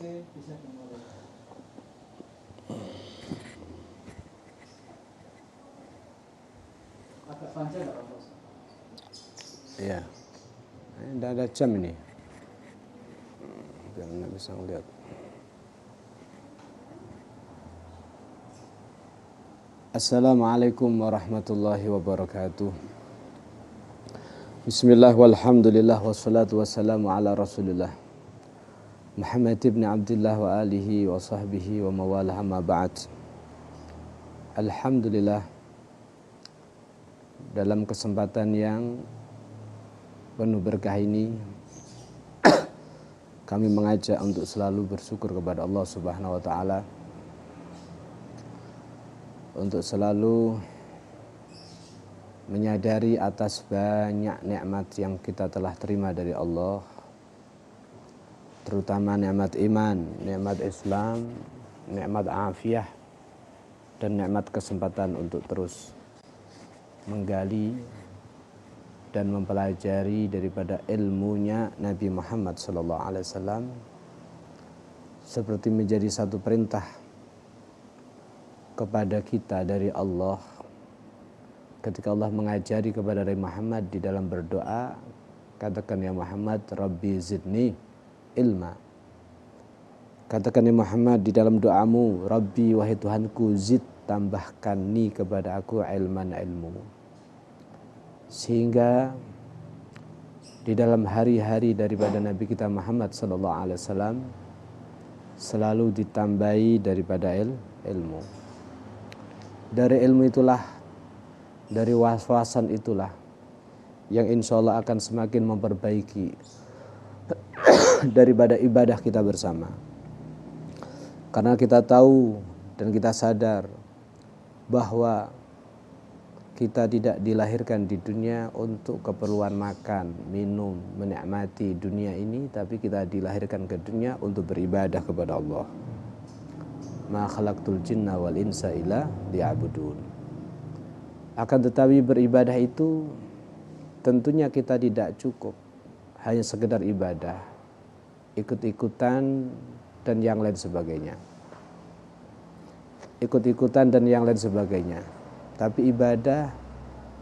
Oke, bisa dimulai. Agak panjang nggak apa-apa? Iya. Tidak ada jam ini. Biar anda bisa melihat. Assalamualaikum warahmatullahi wabarakatuh. Bismillah walhamdulillah wassalatu wassalamu ala rasulillah Muhammad ibn Abdullah wa alihi wa sahbihi wa mawalah amma ba'd. Alhamdulillah, dalam kesempatan yang penuh berkah ini kami mengajak untuk selalu bersyukur kepada Allah Subhanahu wa taala, untuk selalu menyadari atas banyak nikmat yang kita telah terima dari Allah, terutama nikmat iman, nikmat Islam, nikmat afiah, dan nikmat kesempatan untuk terus menggali dan mempelajari daripada ilmunya Nabi Muhammad SAW, seperti menjadi satu perintah kepada kita dari Allah ketika Allah mengajari kepada Nabi Muhammad di dalam berdoa, katakan ya Muhammad, Rabbi zidni ilma. Katakan ya Muhammad di dalam doamu, Rabbi wahai Tuhanku, zid, tambahkan ni kepada aku ilman, ilmu. Sehingga di dalam hari-hari daripada Nabi kita Muhammad SAW selalu ditambahi daripada ilmu. Dari ilmu itulah, dari wawasan itulah yang insya Allah akan semakin memperbaiki daripada ibadah kita bersama. Karena kita tahu dan kita sadar bahwa kita tidak dilahirkan di dunia untuk keperluan makan, minum, menikmati dunia ini, tapi kita dilahirkan ke dunia untuk beribadah kepada Allah. Ma khalaqtul jinna wal insa illa liya'budun. Akan tetapi beribadah itu tentunya kita tidak cukup hanya sekedar ibadah, ikut-ikutan dan yang lain sebagainya. Ikut-ikutan dan yang lain sebagainya. Tapi ibadah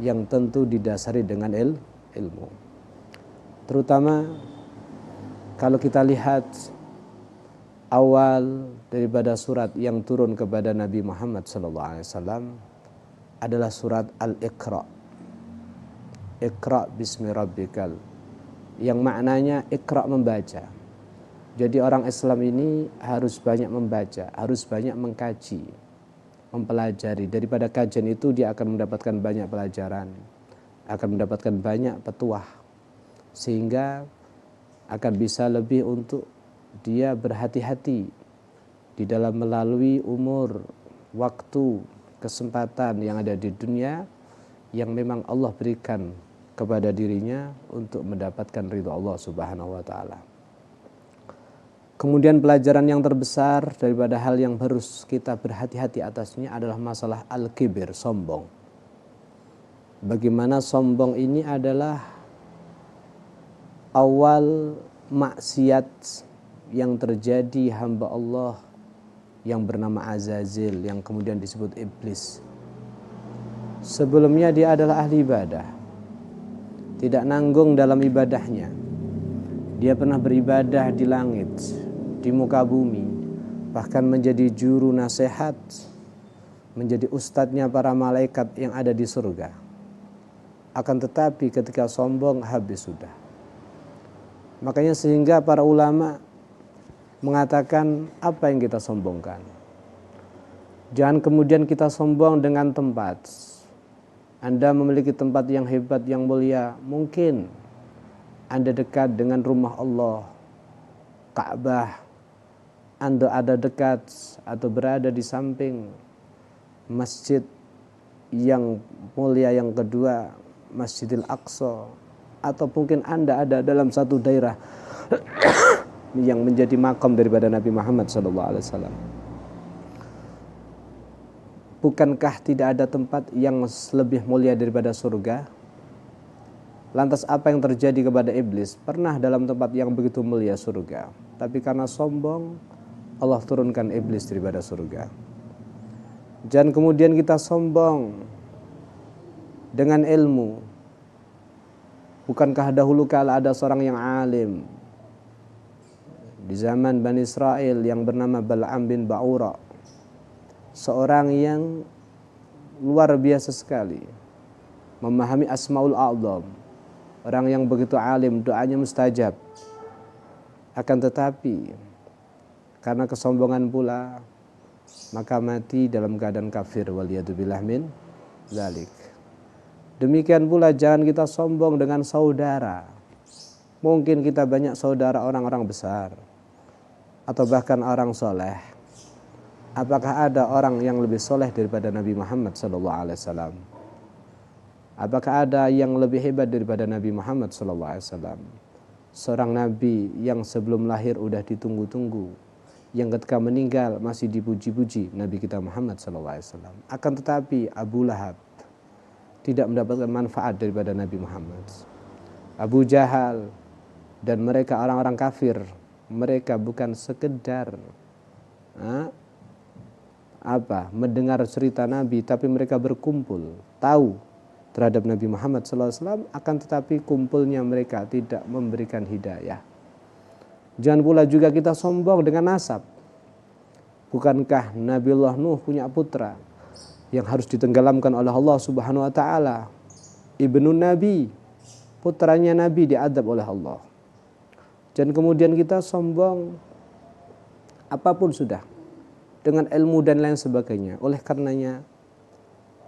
yang tentu didasari dengan ilmu. Terutama kalau kita lihat awal daripada surat yang turun kepada Nabi Muhammad SAW adalah surat Al-Iqra. Iqra bismi rabbikal, yang maknanya Iqra, membaca. Jadi orang Islam ini harus banyak membaca, harus banyak mengkaji, mempelajari. Daripada kajian itu dia akan mendapatkan banyak pelajaran, akan mendapatkan banyak petuah, sehingga akan bisa lebih untuk dia berhati-hati di dalam melalui umur, waktu, kesempatan yang ada di dunia yang memang Allah berikan kepada dirinya untuk mendapatkan ridha Allah Subhanahu wa taala. Kemudian pelajaran yang terbesar daripada hal yang harus kita berhati-hati atasnya adalah masalah al-kibir, sombong. Bagaimana sombong ini adalah awal maksiat yang terjadi hamba Allah yang bernama Azazil, yang kemudian disebut iblis. Sebelumnya dia adalah ahli ibadah, tidak nanggung dalam ibadahnya. Dia pernah beribadah di langit, di muka bumi, bahkan menjadi juru nasihat, menjadi ustadznya para malaikat yang ada di surga. Akan tetapi ketika sombong, habis sudah. Makanya sehingga para ulama mengatakan, apa yang kita sombongkan? Jangan kemudian kita sombong dengan tempat. Anda memiliki tempat yang hebat, yang mulia, mungkin Anda dekat dengan rumah Allah, Ka'bah. Anda ada dekat atau berada di samping masjid yang mulia yang kedua, Masjidil Aqsa, atau mungkin Anda ada dalam satu daerah yang menjadi makam daripada Nabi Muhammad SAW. Bukankah tidak ada tempat yang lebih mulia daripada surga? Lantas apa yang terjadi kepada iblis? Pernah dalam tempat yang begitu mulia, surga. Tapi karena sombong, Allah turunkan iblis daripada surga. Dan kemudian kita sombong dengan ilmu. Bukankah dahulu kala ada seorang yang alim di zaman Bani Israel yang bernama Bal'am bin Ba'ura, seorang yang luar biasa sekali, memahami Asmaul A'zam, orang yang begitu alim, doanya mustajab. Akan tetapi karena kesombongan pula, maka mati dalam keadaan kafir, waliyadzubillah min dzalik. Demikian pula jangan kita sombong dengan saudara. Mungkin kita banyak saudara orang-orang besar atau bahkan orang soleh. Apakah ada orang yang lebih soleh daripada Nabi Muhammad SAW? Apakah ada yang lebih hebat daripada Nabi Muhammad SAW? Seorang Nabi yang sebelum lahir udah ditunggu-tunggu, yang ketika meninggal masih dipuji-puji, Nabi kita Muhammad SAW. Akan tetapi Abu Lahab tidak mendapatkan manfaat daripada Nabi Muhammad. Abu Jahal dan mereka orang-orang kafir, mereka bukan sekedar mendengar cerita Nabi, tapi mereka berkumpul tahu terhadap Nabi Muhammad SAW, akan tetapi kumpulnya mereka tidak memberikan hidayah. Jangan pula juga kita sombong dengan nasab. Bukankah Nabiullah Nuh punya putra yang harus ditenggelamkan oleh Allah Subhanahu wa taala? Ibnu Nabi, putranya Nabi diadab oleh Allah. Dan kemudian kita sombong apapun sudah dengan ilmu dan lain sebagainya. Oleh karenanya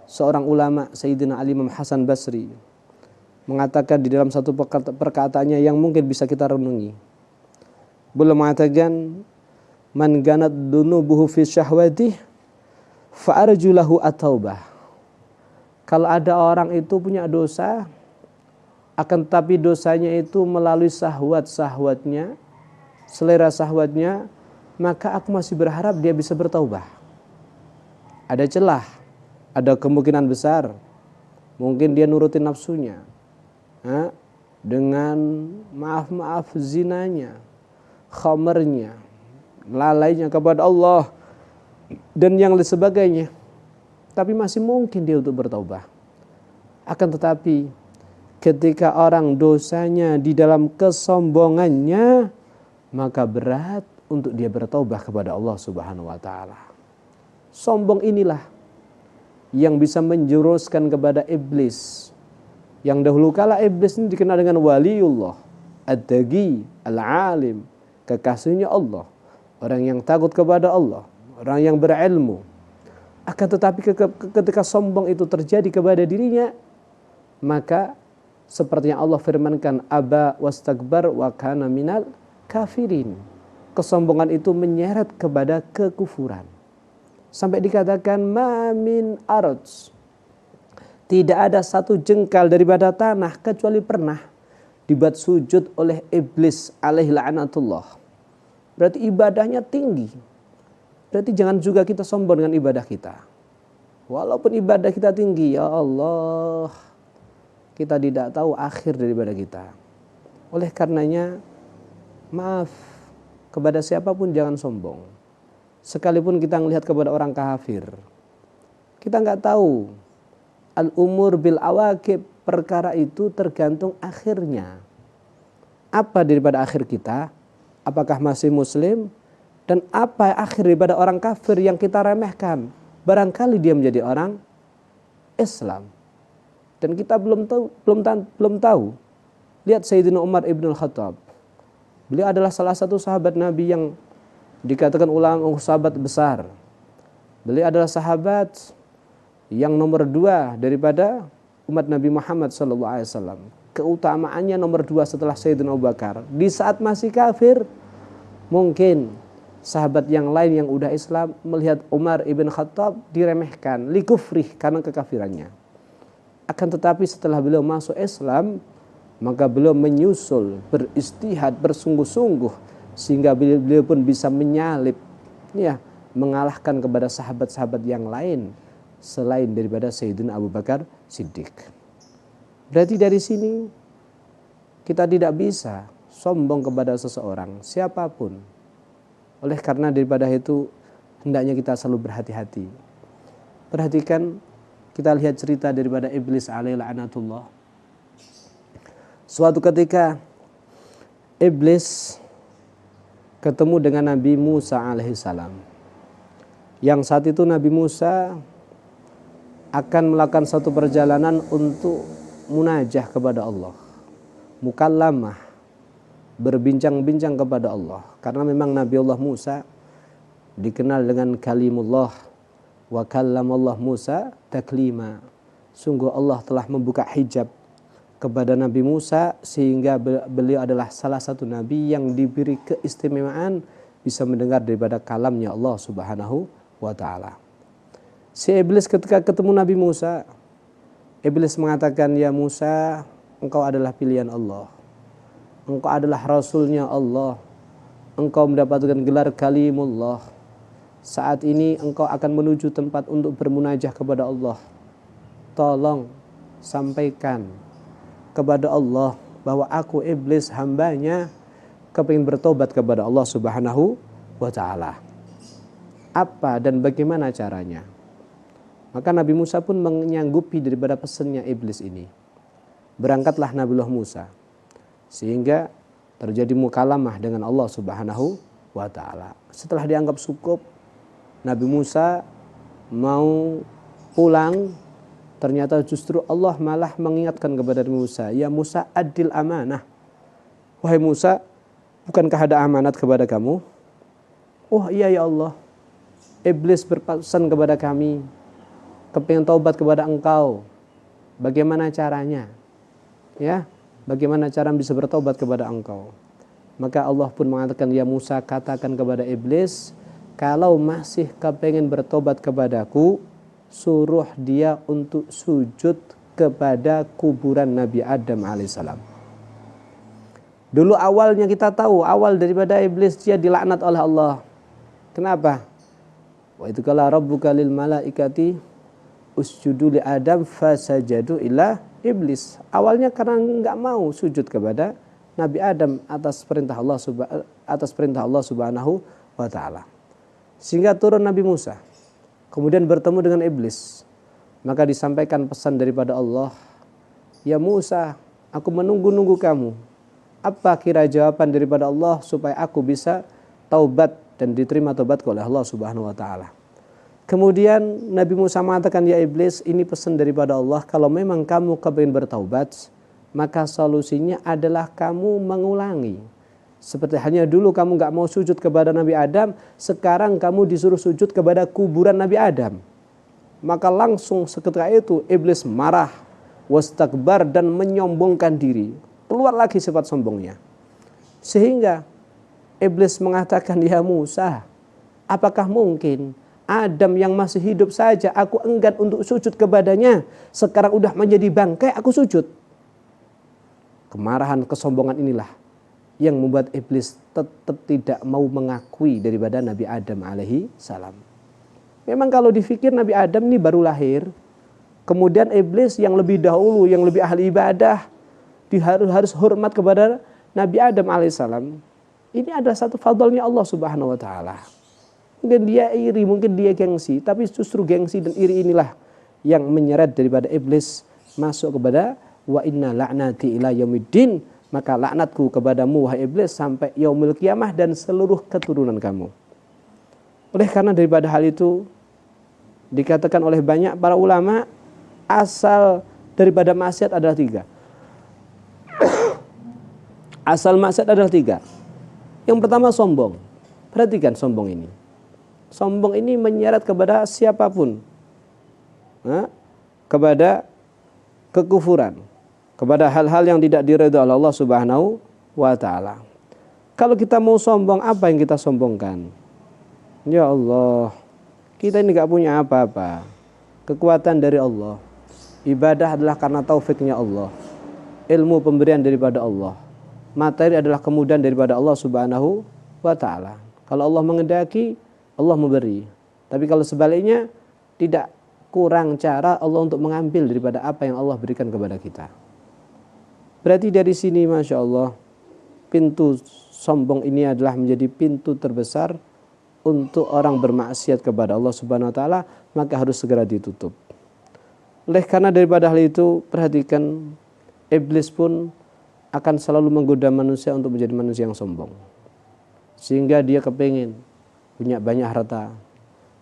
seorang ulama, Sayyidina Ali Imam Hasan Basri, mengatakan di dalam satu perkataannya yang mungkin bisa kita renungi. Beliau mengatakan, man ganat dunubuhu fi syahwatih fa arjulahu at-taubah. Kalau ada orang itu punya dosa, akan tetapi dosanya itu melalui syahwat-syahwatnya, selera syahwatnya, maka aku masih berharap dia bisa bertaubat. Ada celah, ada kemungkinan besar, mungkin dia nurutin nafsunya, dengan maaf zinanya, khamernya, lalainya kepada Allah, dan yang lain sebagainya. Tapi masih mungkin dia untuk bertaubat. Akan tetapi ketika orang dosanya di dalam kesombongannya, maka berat untuk dia bertaubat kepada Allah Subhanahu wa taala. Sombong inilah yang bisa menjuruskan kepada iblis. Yang dahulu kala iblis ini dikenal dengan waliullah, ad-dagi, al-alim, kekasihnya Allah, orang yang takut kepada Allah, orang yang berilmu. Akan tetapi ketika sombong itu terjadi kepada dirinya, maka seperti yang Allah firmankan, aba wastakbar wa kana minal kafirin. Kesombongan itu menyeret kepada kekufuran. Sampai dikatakan ma min arj, tidak ada satu jengkal daripada tanah kecuali pernah dibuat sujud oleh iblis alaihi la'natullah. Berarti ibadahnya tinggi. Berarti jangan juga kita sombong dengan ibadah kita. Walaupun ibadah kita tinggi, ya Allah, kita tidak tahu akhir daripada kita. Oleh karenanya, maaf, kepada siapapun jangan sombong. Sekalipun kita melihat kepada orang kafir, kita nggak tahu. Al-umur bil awaqib, perkara itu tergantung akhirnya. Apa daripada akhir kita? Apakah masih muslim? Dan apa akhir daripada orang kafir yang kita remehkan? Barangkali dia menjadi orang Islam. Dan kita belum tahu. Lihat Sayyidina Umar ibn al-Khattab. Beliau adalah salah satu sahabat Nabi yang dikatakan ulama sahabat besar. Beliau adalah sahabat yang nomor 2 daripada umat Nabi Muhammad SAW. Keutamaannya nomor 2 setelah Sayyidina Abu Bakar. Di saat masih kafir, mungkin sahabat yang lain yang udah Islam melihat Umar ibn Khattab diremehkan, likufrih, karena kekafirannya. Akan tetapi setelah beliau masuk Islam, maka beliau menyusul, beristihad, bersungguh-sungguh, sehingga beliau pun bisa menyalip, mengalahkan kepada sahabat-sahabat yang lain selain daripada Sayyidina Abu Bakar Siddiq. Berarti dari sini kita tidak bisa sombong kepada seseorang, siapapun. Oleh karena daripada itu, hendaknya kita selalu berhati-hati. Perhatikan, kita lihat cerita daripada iblis alaihi la'natullah. Suatu ketika, iblis ketemu dengan Nabi Musa alaihissalam. Yang saat itu Nabi Musa akan melakukan satu perjalanan untuk munajah kepada Allah, mukallamah, berbincang-bincang kepada Allah. Karena memang Nabi Allah Musa dikenal dengan kalimullah, wa kallamallah Musa taklima. Sungguh Allah telah membuka hijab kepada Nabi Musa sehingga beliau adalah salah satu nabi yang diberi keistimewaan bisa mendengar daripada kalamnya Allah Subhanahu wa taala. Si iblis ketika ketemu Nabi Musa, iblis mengatakan, "Ya Musa, engkau adalah pilihan Allah. Engkau adalah rasulnya Allah. Engkau mendapatkan gelar kalimullah. Saat ini engkau akan menuju tempat untuk bermunajah kepada Allah. Tolong sampaikan kepada Allah bahwa aku iblis hambanya kepingin bertobat kepada Allah Subhanahu wa ta'ala. Apa dan bagaimana caranya?" Maka Nabi Musa pun menyanggupi daripada pesannya iblis ini. Berangkatlah Nabiullah Musa, sehingga terjadi mukalamah dengan Allah Subhanahu wa ta'ala. Setelah dianggap cukup, Nabi Musa mau pulang, ternyata justru Allah malah mengingatkan kepada Nabi Musa, "Ya Musa, adil amanah." Wahai Musa, bukankah ada amanat kepada kamu? "Oh iya ya Allah, iblis berpesan kepada kami, kepingin taubat kepada engkau. Bagaimana caranya? Ya, bagaimana cara bisa bertobat kepada engkau?" Maka Allah pun mengatakan, "Ya Musa, katakan kepada iblis, kalau masih kepingin bertobat kepadaku, suruh dia untuk sujud kepada kuburan Nabi Adam alaihissalam." Dulu awalnya kita tahu, awal daripada iblis dia dilaknat oleh Allah. Kenapa? Wa idz qala rabbuka lil malaikati usjudu li Adam fasajadu illa iblis. Awalnya karena enggak mau sujud kepada Nabi Adam atas perintah Allah Subhanahu wa taala. Sehingga turun Nabi Musa, kemudian bertemu dengan iblis. Maka disampaikan pesan daripada Allah, "Ya Musa, aku menunggu-nunggu kamu. Apa kira jawaban daripada Allah supaya aku bisa taubat dan diterima taubatku oleh Allah Subhanahu wa taala?" Kemudian Nabi Musa mengatakan, "Ya iblis, ini pesan daripada Allah, kalau memang kamu kepingin bertaubat, maka solusinya adalah kamu mengulangi. Seperti hanya dulu kamu gak mau sujud kepada Nabi Adam, sekarang kamu disuruh sujud kepada kuburan Nabi Adam." Maka langsung seketika itu iblis marah, wastakbar, dan menyombongkan diri. Keluar lagi sifat sombongnya. Sehingga iblis mengatakan, "Ya Musa, apakah mungkin Adam yang masih hidup saja aku enggan untuk sujud kepadanya, sekarang udah menjadi bangkai aku sujud?" Kemarahan, kesombongan inilah yang membuat iblis tetap tidak mau mengakui daripada Nabi Adam alaihi salam. Memang kalau dipikir Nabi Adam ini baru lahir, kemudian iblis yang lebih dahulu, yang lebih ahli ibadah, harus hormat kepada Nabi Adam alaihi salam. Ini adalah satu fadlnya Allah Subhanahu wa taala. Mungkin dia iri, mungkin dia gengsi, tapi justru gengsi dan iri inilah yang menyeret daripada iblis masuk kepada wa inna la'nati ila yaumiddin, maka laknatku kepadamu wahai iblis sampai yaumil kiamah dan seluruh keturunan kamu. Oleh karena daripada hal itu dikatakan oleh banyak para ulama, asal daripada maksiat adalah 3. Asal maksiat adalah 3. Yang pertama sombong. Perhatikan sombong ini. Sombong ini menyeret kepada siapapun, kepada kekufuran, kepada hal-hal yang tidak diridhoi oleh Allah Subhanahu wa taala. Kalau kita mau sombong, apa yang kita sombongkan? Ya Allah, kita ini gak punya apa-apa. Kekuatan dari Allah. Ibadah adalah karena taufiknya Allah. Ilmu pemberian daripada Allah. Materi adalah kemudahan daripada Allah Subhanahu wa taala. Kalau Allah mengendaki, Allah memberi. Tapi kalau sebaliknya, tidak kurang cara Allah untuk mengambil daripada apa yang Allah berikan kepada kita. Berarti dari sini Masya Allah, pintu sombong ini adalah menjadi pintu terbesar untuk orang bermaksiat kepada Allah Subhanahu wa taala, maka harus segera ditutup. Oleh karena daripada hal itu, perhatikan, iblis pun akan selalu menggoda manusia untuk menjadi manusia yang sombong. Sehingga dia kepingin punya banyak harta,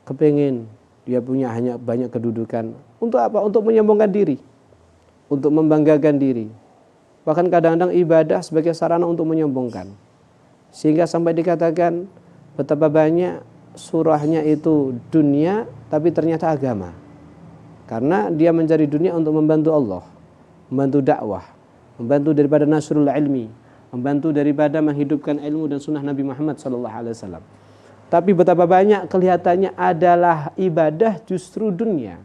kepingin dia punya hanya banyak kedudukan. Untuk apa? Untuk menyombongkan diri, untuk membanggakan diri. Bahkan kadang-kadang ibadah sebagai sarana untuk menyombongkan. Sehingga sampai dikatakan betapa banyak surahnya itu dunia, tapi ternyata agama. Karena dia mencari dunia untuk membantu Allah, membantu dakwah, membantu daripada nasrul ilmi, membantu daripada menghidupkan ilmu dan sunnah Nabi Muhammad SAW. Tapi betapa banyak kelihatannya adalah ibadah justru dunia.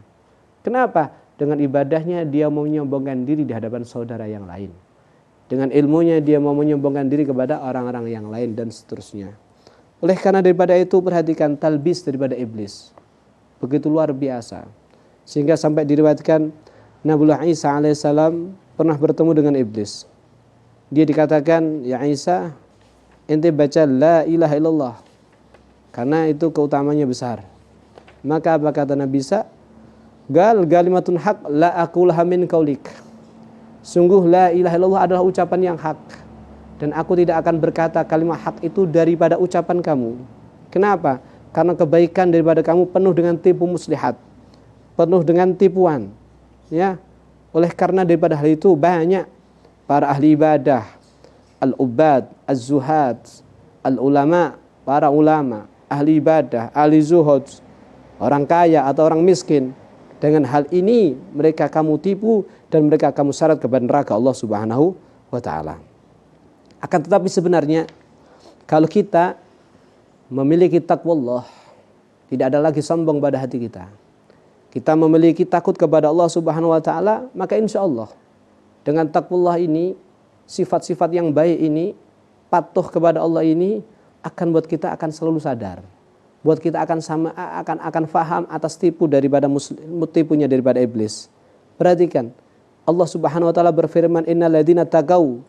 Kenapa? Dengan ibadahnya dia mau menyombongkan diri di hadapan saudara yang lain. Dengan ilmunya dia mau menyombongkan diri kepada orang-orang yang lain dan seterusnya. Oleh karena daripada itu, perhatikan talbis daripada iblis. Begitu luar biasa. Sehingga sampai diriwayatkan Nabi Isa alaihissalam pernah bertemu dengan iblis. Dia dikatakan, ya Isa, ente baca la ilaha illallah. Karena itu keutamanya besar. Maka apa kata Nabi Isa? Galimatun haq la aqulaha min qaulik. Sungguh la ilaha illallah adalah ucapan yang hak, dan aku tidak akan berkata kalimat hak itu daripada ucapan kamu. Kenapa? Karena kebaikan daripada kamu penuh dengan tipu muslihat, penuh dengan tipuan, ya. Oleh karena daripada hal itu banyak para ahli ibadah, al-ubad, az-zuhad, al-ulama, para ulama, ahli ibadah, ahli zuhud, orang kaya atau orang miskin, dengan hal ini mereka kamu tipu dan mereka kamu syarat kepada neraka Allah Subhanahu wa taala. Akan tetapi sebenarnya kalau kita memiliki taqwallah, tidak ada lagi sombong pada hati kita. Kita memiliki takut kepada Allah Subhanahu wa taala, maka insyaallah dengan taqwallah ini, sifat-sifat yang baik ini, patuh kepada Allah ini akan buat kita akan selalu sadar. Buat kita akan faham atas tipu daripada tipunya daripada iblis. Perhatikan, Allah Subhanahu wa taala berfirman, innal ladzina taqau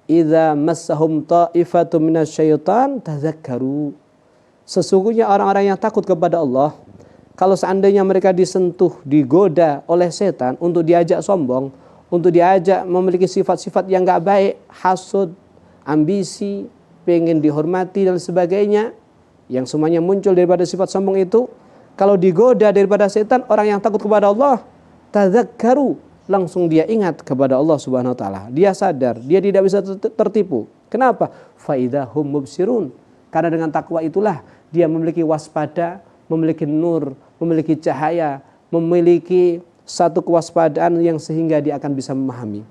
idza massahum ta'ifatun minasyaitan tadzakkaru. Sesungguhnya orang-orang yang takut kepada Allah, kalau seandainya mereka disentuh, digoda oleh setan untuk diajak sombong, untuk diajak memiliki sifat-sifat yang enggak baik, hasud, ambisi, pengen dihormati dan sebagainya, yang semuanya muncul daripada sifat sombong itu, kalau digoda daripada setan, orang yang takut kepada Allah, tadzakkaru, langsung dia ingat kepada Allah Subhanahu wa taala. Dia sadar, dia tidak bisa tertipu. Kenapa? Fa idzahum mubsirun. Karena dengan takwa itulah dia memiliki waspada, memiliki nur, memiliki cahaya, memiliki satu kewaspadaan yang sehingga dia akan bisa memahami.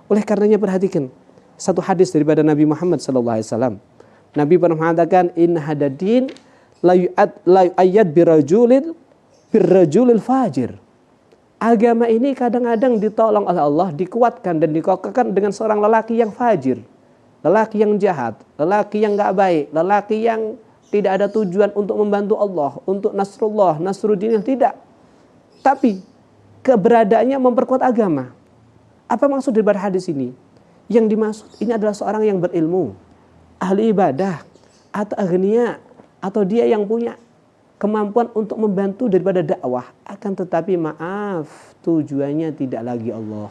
Oleh karenanya perhatikan satu hadis daripada Nabi Muhammad SAW. Nabi pernah mengatakan, in hadadin la yu'ayyad birrajulil fajir. Agama ini kadang-kadang ditolong oleh Allah, dikuatkan dan dikokohkan dengan seorang lelaki yang fajir, lelaki yang jahat, lelaki yang gak baik, lelaki yang tidak ada tujuan untuk membantu Allah, untuk nasrullah, nasruddin, tidak. Tapi keberadaannya memperkuat agama. Apa maksud dari hadis ini? Yang dimaksud ini adalah seorang yang berilmu, ahli ibadah, atau agniya, atau dia yang punya kemampuan untuk membantu daripada dakwah. Akan tetapi maaf, tujuannya tidak lagi Allah,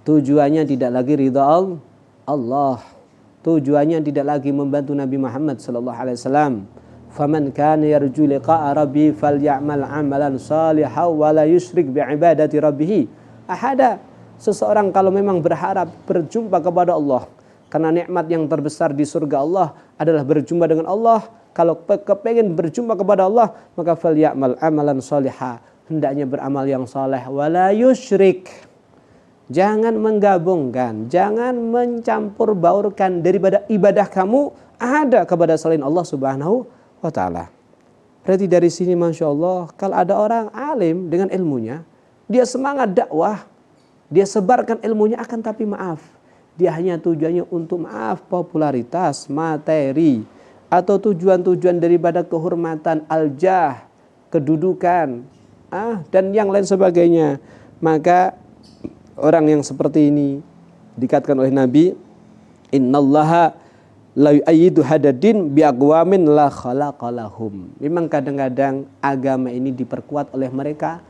tujuannya tidak lagi ridha Allah, tujuannya tidak lagi membantu Nabi Muhammad SAW. Faman kana yarju liqa'a rabbi falyamal amalan salihan wa la yusyrik bi'ibadati rabbih ahada. Seseorang kalau memang berharap berjumpa kepada Allah, karena nikmat yang terbesar di surga Allah adalah berjumpa dengan Allah. Kalau kepengen berjumpa kepada Allah, maka falyamal amalan salihan, hendaknya beramal yang saleh, wala yusyrik. Jangan menggabungkan, jangan mencampur baurkan daripada ibadah kamu ada kepada selain Allah Subhanahu wa taala. Berarti dari sini Masya Allah, kalau ada orang alim dengan ilmunya, dia semangat dakwah, dia sebarkan ilmunya, akan tapi maaf, dia hanya tujuannya untuk popularitas, materi, atau tujuan-tujuan daripada kehormatan, al-jah, kedudukan, dan yang lain sebagainya. Maka orang yang seperti ini dikatakan oleh Nabi, innallaha la yu'ayyidu hadadin biaqwamin la khalaqalahum. Memang kadang-kadang agama ini diperkuat oleh mereka,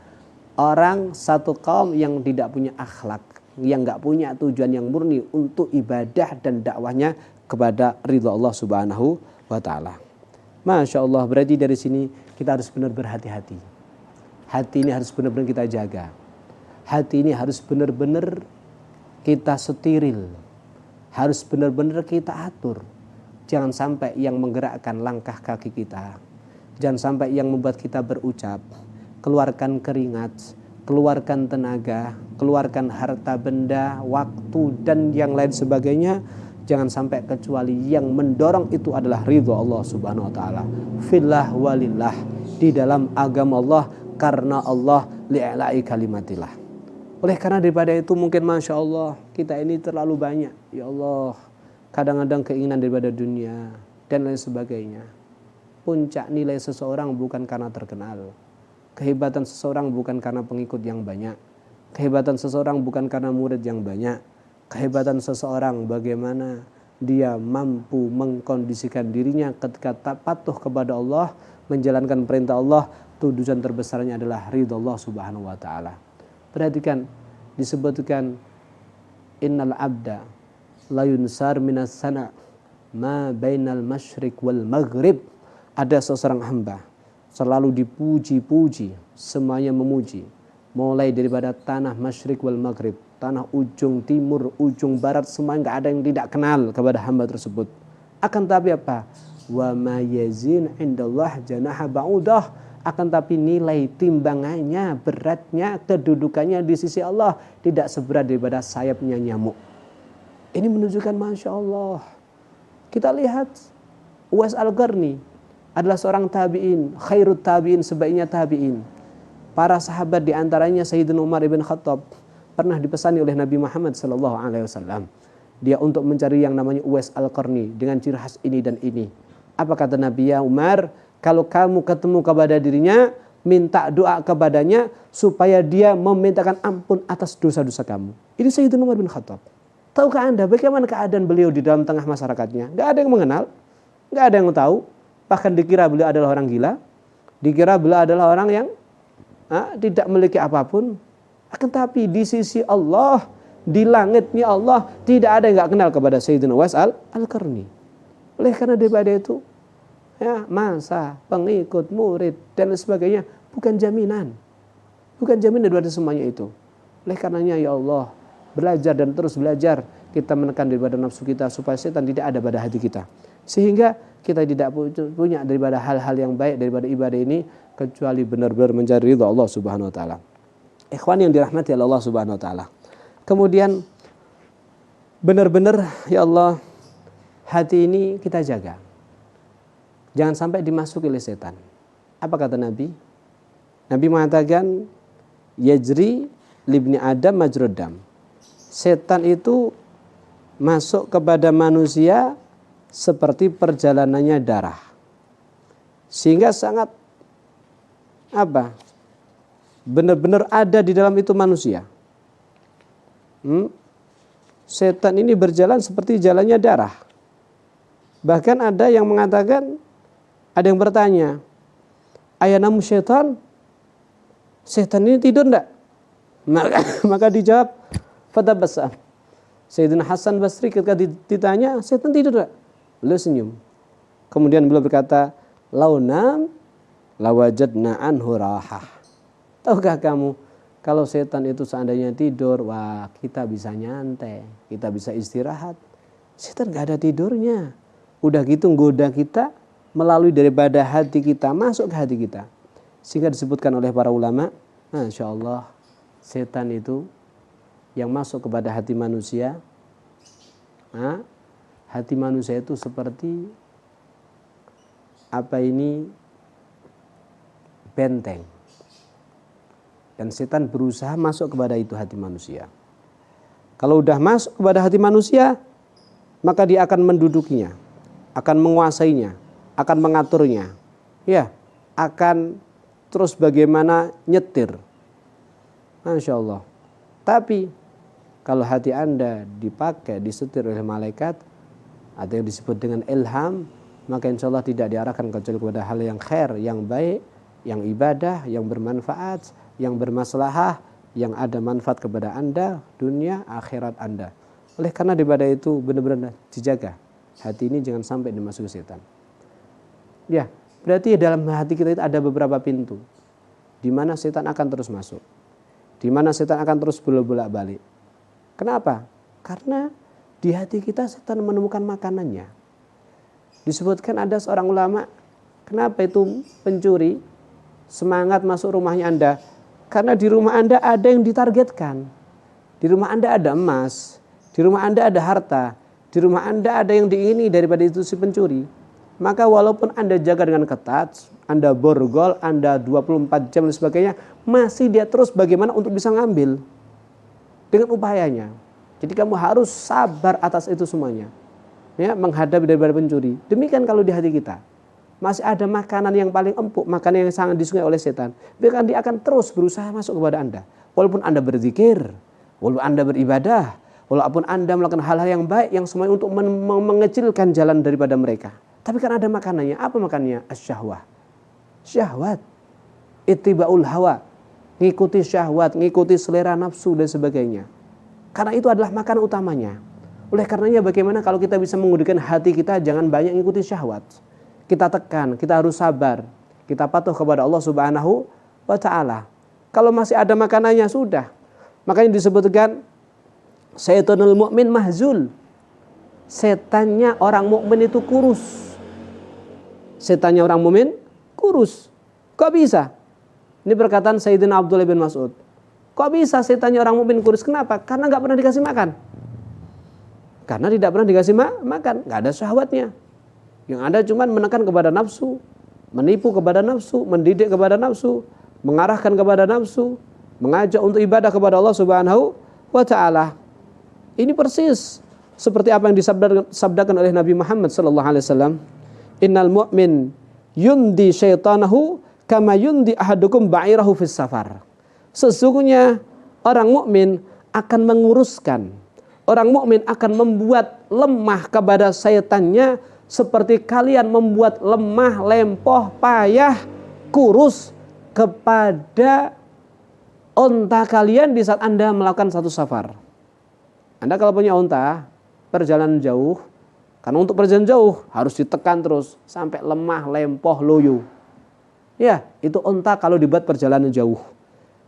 orang satu kaum yang tidak punya akhlak, yang enggak punya tujuan yang murni untuk ibadah dan dakwahnya kepada ridha Allah Subhanahu wa taala. Masya Allah, berarti dari sini kita harus benar berhati-hati. Hati ini harus benar-benar kita jaga. Hati ini harus benar-benar kita setiril. Harus benar-benar kita atur. Jangan sampai yang menggerakkan langkah kaki kita. Jangan sampai yang membuat kita berucap. Keluarkan keringat, keluarkan tenaga, keluarkan harta benda, waktu dan yang lain sebagainya. Jangan sampai kecuali yang mendorong itu adalah ridho Allah Subhanahu wa taala. Fillah walillah, di dalam agama Allah, karena Allah, li'la'i kalimatillah. Oleh karena daripada itu mungkin Masya Allah kita ini terlalu banyak, ya Allah, kadang-kadang keinginan daripada dunia dan lain sebagainya. Puncak nilai seseorang bukan karena terkenal. Kehebatan seseorang bukan karena pengikut yang banyak. Kehebatan seseorang bukan karena murid yang banyak. Kehebatan seseorang bagaimana dia mampu mengkondisikan dirinya ketika tak patuh kepada Allah, menjalankan perintah Allah. Tujuan terbesarnya adalah ridha Allah Subhanahu wa taala. Perhatikan, disebutkan innal abda la yunsar minas sana ma bainal masyriq wal maghrib. Ada seseorang hamba selalu dipuji-puji, semuanya memuji, mulai daripada tanah masyriq wal maghrib, tanah ujung timur, ujung barat, semua enggak ada yang tidak kenal kepada hamba tersebut. Akan tapi apa? Wa ma yazin indallah janaha ba'udah. Akan tapi nilai timbangannya, beratnya, kedudukannya di sisi Allah tidak seberat daripada sayapnya nyamuk. Ini menunjukkan Masya Allah. Kita lihat Uwais Al-Qarni adalah seorang tabi'in, khairut tabi'in, sebaiknya tabi'in. Para sahabat diantaranya Sayyidina Umar ibn Khattab pernah dipesani oleh Nabi Muhammad SAW. Dia untuk mencari yang namanya Uwais Al-Qarni dengan ciri khas ini dan ini. Apa kata Nabi? Ya Umar, kalau kamu ketemu kepada dirinya, minta doa kepadanya supaya dia memintakan ampun atas dosa-dosa kamu. Ini Sayyidina Umar bin Khattab. Tahukah Anda bagaimana keadaan beliau di dalam tengah masyarakatnya? Gak ada yang mengenal, gak ada yang tahu. Bahkan dikira beliau adalah orang gila, dikira beliau adalah orang yang tidak memiliki apapun. Akan tapi di sisi Allah, di langitnya Allah, tidak ada yang gak kenal kepada Sayyidina Uwais Al-Qarni. Oleh karena daripada itu, ya, masa, pengikut, murid, dan sebagainya bukan jaminan. Bukan jaminan daripada semuanya itu. Oleh karenanya ya Allah, belajar dan terus belajar kita menekan daripada nafsu kita supaya setan tidak ada pada hati kita. Sehingga kita tidak punya daripada hal-hal yang baik daripada ibadah ini kecuali benar-benar mencari ridha Allah Subhanahu wa taala. Ikhwan yang dirahmati oleh Allah Subhanahu wa taala. Kemudian benar-benar ya Allah, hati ini kita jaga. Jangan sampai dimasuki oleh setan. Apa kata Nabi? Nabi mengatakan yajri libni adam majrud dam. Setan itu masuk kepada manusia seperti perjalanannya darah. Sehingga sangat benar-benar ada di dalam itu manusia. Setan ini berjalan seperti jalannya darah. Bahkan ada yang mengatakan, ada yang bertanya, ayanamu setan? Setan ini tidur enggak? Maka dijawab, fatabassam. Sayyidina Hasan Basri ketika ditanya, setan tidur enggak? Beliau senyum. Kemudian beliau berkata, launam lawajadna anhu rahah. Tahukah kamu, kalau setan itu seandainya tidur, wah kita bisa nyantai, kita bisa istirahat. Setan enggak ada tidurnya. Udah gitu nggoda kita melalui daripada hati kita, masuk ke hati kita. Sehingga disebutkan oleh para ulama, Masya Allah, setan itu yang masuk kepada hati manusia, hati manusia itu seperti benteng. Dan setan berusaha masuk kepada itu hati manusia. Kalau udah masuk kepada hati manusia, maka dia akan mendudukinya, akan menguasainya, akan mengaturnya, ya, akan terus bagaimana nyetir. Masya Allah. Tapi Kalau hati Anda dipakai, disetir oleh malaikat atau yang disebut dengan ilham, maka insya Allah tidak diarahkan kecuali kepada hal yang khair, yang baik, yang ibadah, yang bermanfaat, yang bermaslahah, yang ada manfaat kepada Anda, dunia, akhirat Anda. Oleh karena ibadah itu benar-benar dijaga. Hati ini jangan sampai dimasuki setan. Ya, berarti dalam hati kita itu ada beberapa pintu di mana setan akan terus masuk. Di mana setan akan terus bolak-balik. Kenapa? Karena di hati kita setan menemukan makanannya. Disebutkan ada seorang ulama, kenapa itu pencuri semangat masuk rumahnya Anda? Karena di rumah Anda ada yang ditargetkan. Di rumah Anda ada emas, di rumah Anda ada harta, di rumah Anda ada yang diingini daripada itu si pencuri. Maka walaupun Anda jaga dengan ketat, Anda borgol, Anda 24 jam dan sebagainya, masih dia terus bagaimana untuk bisa ngambil dengan upayanya. Jadi kamu harus sabar atas itu semuanya. Ya, menghadapi daripada pencuri. Demikian kalau di hati kita masih ada makanan yang paling empuk, makanan yang sangat disukai oleh setan, bahkan dia akan terus berusaha masuk kepada Anda. Walaupun Anda berzikir, walaupun Anda beribadah, walaupun Anda melakukan hal-hal yang baik yang semuanya untuk mengecilkan jalan daripada mereka. Tapi kan ada makanannya. Apa makanannya? Asyahwah. Syahwat. Ittiba'ul hawa. Ngikuti syahwat, ngikuti selera nafsu dan sebagainya. Karena itu adalah makanan utamanya. Oleh karenanya bagaimana kalau kita bisa menggunakan hati kita jangan banyak ngikuti syahwat. Kita tekan, kita harus sabar. Kita patuh kepada Allah Subhanahu wa ta'ala. Kalau masih ada makanannya sudah. Makanya disebutkan Syaitanul mu'min mahzul. Setannya orang mukmin itu kurus. Setannya orang mukmin kurus. Kok bisa? Ini perkataan Sayyidina Abdullah bin Mas'ud. Kok bisa setannya orang mukmin kurus? Kenapa? Karena nggak pernah dikasih makan. Karena tidak pernah dikasih makan, nggak ada syahwatnya. Yang ada cuma menekan kepada nafsu, menipu kepada nafsu, mendidik kepada nafsu, mengarahkan kepada nafsu, mengajak untuk ibadah kepada Allah Subhanahu wa ta'ala. Ini persis seperti apa yang disabdakan oleh Nabi Muhammad sallallahu alaihi wasallam, innal mu'min yundi syaitanahu kama yundi ahadukum ba'irahu fis safar. Sesungguhnya orang mukmin akan menguruskan, orang mukmin akan membuat lemah kepada syaitannya seperti kalian membuat lemah, lempoh, payah, kurus kepada onta kalian di saat Anda melakukan satu safar. Anda kalau punya onta, perjalanan jauh, karena untuk perjalanan jauh harus ditekan terus sampai lemah, lempoh, loyo. Ya, itu onta kalau dibuat perjalanan jauh.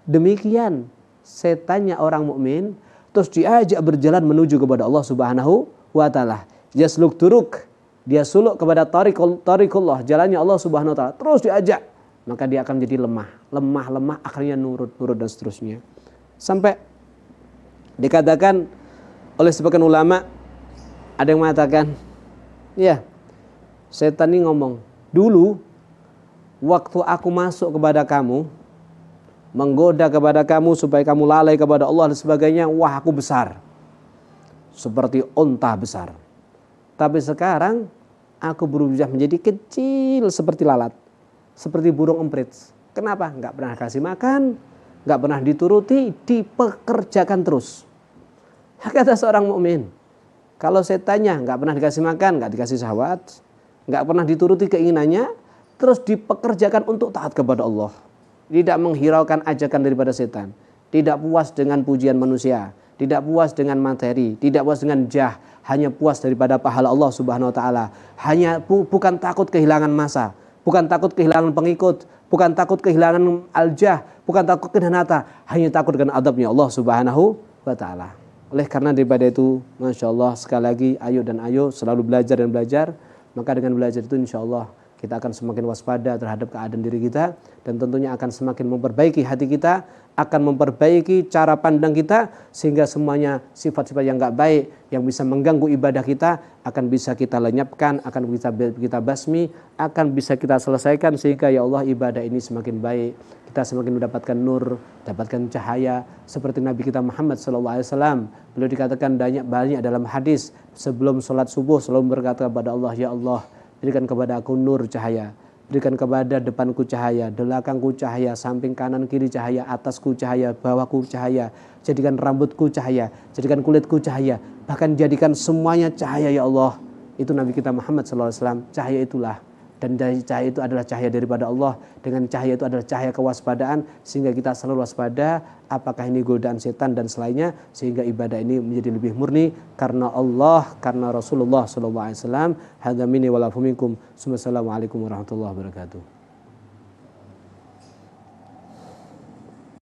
Demikian setannya orang mukmin terus diajak berjalan menuju kepada Allah Subhanahu wa ta'ala. Dia suluk turuk, dia suluk kepada tariqullah, jalannya Allah Subhanahu wa ta'ala. Terus diajak, maka dia akan menjadi lemah, akhirnya nurut dan seterusnya. Sampai dikatakan oleh sebagian ulama, ada yang mengatakan, ya, setan ini ngomong, dulu waktu aku masuk kepada kamu, menggoda kepada kamu supaya kamu lalai kepada Allah dan sebagainya, wah aku besar, seperti onta besar. Tapi sekarang aku berubah menjadi kecil seperti lalat, seperti burung emprit. Kenapa? Nggak pernah kasih makan, nggak pernah dituruti, dipekerjakan terus. Kata seorang mukmin, kalau setannya nggak pernah dikasih makan, nggak dikasih syahwat, nggak pernah dituruti keinginannya, terus dipekerjakan untuk taat kepada Allah. Tidak menghiraukan ajakan daripada setan, tidak puas dengan pujian manusia, tidak puas dengan materi, tidak puas dengan jah, hanya puas daripada pahala Allah Subhanahu wa ta'ala. Hanya bukan takut kehilangan masa, bukan takut kehilangan pengikut, bukan takut kehilangan al-jah, bukan takut kehilangan harta, hanya takut dengan adabnya Allah Subhanahu wa ta'ala. Oleh karena daripada itu, Masya Allah, sekali lagi ayo selalu belajar dan belajar. Maka dengan belajar itu insya Allah kita akan semakin waspada terhadap keadaan diri kita, dan tentunya akan semakin memperbaiki hati kita, akan memperbaiki cara pandang kita, sehingga semuanya sifat-sifat yang enggak baik yang bisa mengganggu ibadah kita akan bisa kita lenyapkan, akan bisa kita basmi, akan bisa kita selesaikan, sehingga ya Allah ibadah ini semakin baik, kita semakin mendapatkan nur, dapatkan cahaya seperti Nabi kita Muhammad SAW. Beliau dikatakan banyak dalam hadis sebelum sholat subuh selalu berkata kepada Allah, ya Allah, berikan kepada aku nur cahaya. Berikan kepada depanku cahaya, belakangku cahaya, samping kanan kiri cahaya, atasku cahaya, bawahku cahaya. Jadikan rambutku cahaya, jadikan kulitku cahaya, bahkan jadikan semuanya cahaya ya Allah. Itu Nabi kita Muhammad SAW. Cahaya itulah. Dan dari cahaya itu adalah cahaya daripada Allah. Dengan cahaya itu adalah cahaya kewaspadaan, sehingga kita selalu waspada apakah ini godaan setan dan selainnya, sehingga ibadah ini menjadi lebih murni karena Allah, karena Rasulullah SAW. Hadza minni wa lakum minkum. Wassalamualaikum warahmatullahi wabarakatuh.